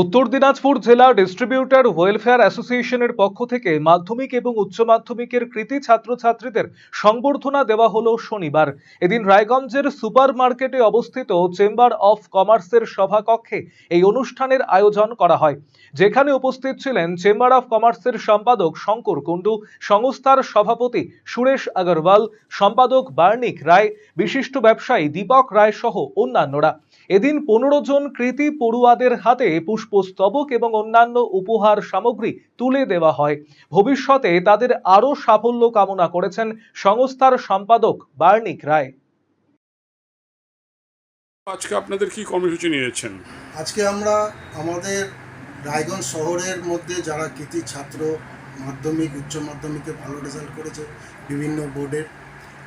উত্তর দিনাজপুর জেলা distributor welfare অ্যাসোসিয়েশনের পক্ষ থেকে মাধ্যমিক এবং উচ্চ মাধ্যমিকের কৃতী ছাত্রছাত্রীদের সংবর্ধনা দেওয়া হলো শনিবার। এদিন রায়গঞ্জের সুপার মার্কেটে অবস্থিত চেম্বার অফ কমার্সের সভাকক্ষে এই অনুষ্ঠানের আয়োজন করা হয়, যেখানে উপস্থিত ছিলেন চেম্বার অফ কমার্সের সম্পাদক শঙ্কর কুণ্ডু, সংস্থার সভাপতি সুরেশ আগরওয়াল, সম্পাদক বার্নিক রায়, বিশিষ্ট ব্যবসায়ী দীপক রায় সহ অন্যান্যরা। এদিন 15 জন কৃতী পড়ুয়াদের হাতে পুষ্পস্তবক এবং অন্যান্য উপহার সামগ্রী তুলে দেওয়া হয়। ভবিষ্যতে তাদের আরো সাফল্য কামনা করেছেন সংস্থার সম্পাদক বার্নিক রায়। আজকে আপনাদের কি কর্মসূচি নিয়েছেন? আজকে আমরা আমাদের রায়গঞ্জ শহরের মধ্যে যারা কৃতী ছাত্র মাধ্যমিক উচ্চ মাধ্যমিকে ভালো রেজাল্ট করেছে বিভিন্ন বোর্ডের,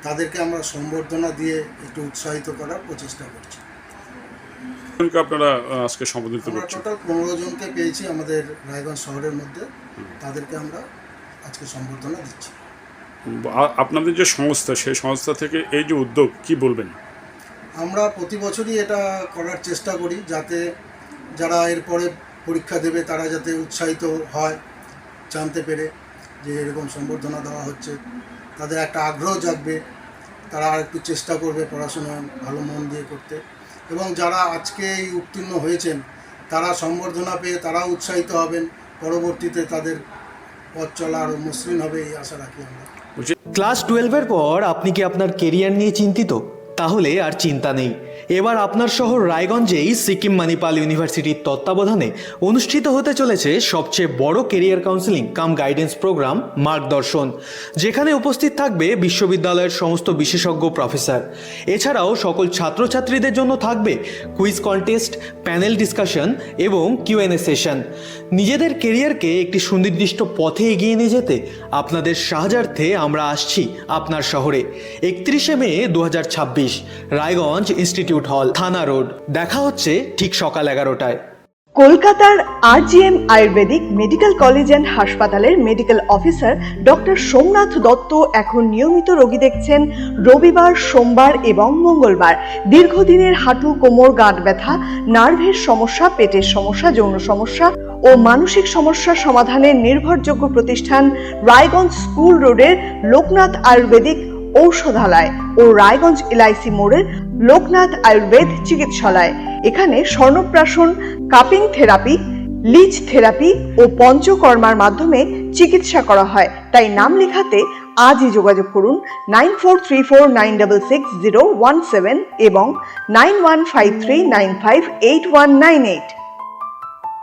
তাদেরকে আমরা সম্বর্ধনা দিয়ে একটু উৎসাহিত করার প্রচেষ্টা করছি। আপনারা আজকে সম্বোধিত করছেন? টোটাল 15 জনকে পেয়েছি আমাদের রায়গঞ্জ শহরের মধ্যে, তাদেরকে আমরা আজকে সম্বর্ধনা দিচ্ছি। আপনাদের যে সংস্থা, সেই সংস্থা থেকে এই যে উদ্যোগ, কি বলবেন? আমরা প্রতি বছরই এটা করার চেষ্টা করি, যাতে যারা এরপরে পরীক্ষা দেবে তারা যাতে উৎসাহিত হয়, জানতে পেরে যে এরকম সম্বর্ধনা দেওয়া হচ্ছে, তাদের একটা আগ্রহ জাগবে, তারা আর একটু চেষ্টা করবে পড়াশোনা ভালো মন দিয়ে করতে। এবং যারা আজকে এই উত্তীর্ণ হয়েছেন তারা সম্বর্ধনা পেয়ে তারা উৎসাহিত হবেন, পরবর্তীতে তাদের পথ চলা আরও মসৃণ হবে এই আশা রাখি আমরা। ক্লাস 12-এর পর আপনি কি আপনার কেরিয়ার নিয়ে চিন্তিত? তাহলে আর চিন্তা নেই। এবার আপনার শহর রায়গঞ্জেই সিকিম মানিপাল ইউনিভার্সিটির তত্ত্বাবধানে অনুষ্ঠিত হতে চলেছে সবচেয়ে বড় কেরিয়ার কাউন্সেলিং কাম গাইডেন্স প্রোগ্রাম মার্গদর্শন, যেখানে উপস্থিত থাকবে বিশ্ববিদ্যালয়ের সমস্ত বিশেষজ্ঞ প্রফেসর। এছাড়াও সকল ছাত্রছাত্রীদের জন্য থাকবে কুইজ কন্টেস্ট, প্যানেল ডিসকাশন এবং কিউএনএ সেশন। নিজেদের কেরিয়ারকে একটি সুনির্দিষ্ট পথে এগিয়ে নিয়ে যেতে আপনাদের সাহায্যার্থে আমরা আসছি আপনার শহরে। 31শে মে 2026, রায়গঞ্জ ইনস্টিটিউট হল, থানা রোড। দেখা হচ্ছে ঠিক সকাল 11টায়। কলকাতার RGM ayurvedic medical college and হাসপাতালের medical officer doctor Somnath Dutta এখন নিয়মিত রোগী দেখছেন রবিবার, সোমবার এবং মঙ্গলবার। দীর্ঘদিনের হাঁটু, কোমর, গাঁট ব্যথা, নার্ভের সমস্যা, পেটের সমস্যা, যৌন সমস্যা ও মানসিক সমস্যা সমাধানের নির্ভরযোগ্য প্রতিষ্ঠান রায়গঞ্জ স্কুল রোডের লোকনাথ আয়ুর্বেদিক ঔষধালয় ও রায়গঞ্জ LIC মোড়ের লোকনাথ আয়ুর্বেদ চিকিৎসালয়। এখানে স্বর্ণপ্রাশন, কাপিং থেরাপি, লিচ থেরাপি ও পঞ্চকর্মার মাধ্যমে চিকিৎসা করা হয়। তাই নাম লেখাতে আজই যোগাযোগ করুন 9434966017 এবং 9153958198।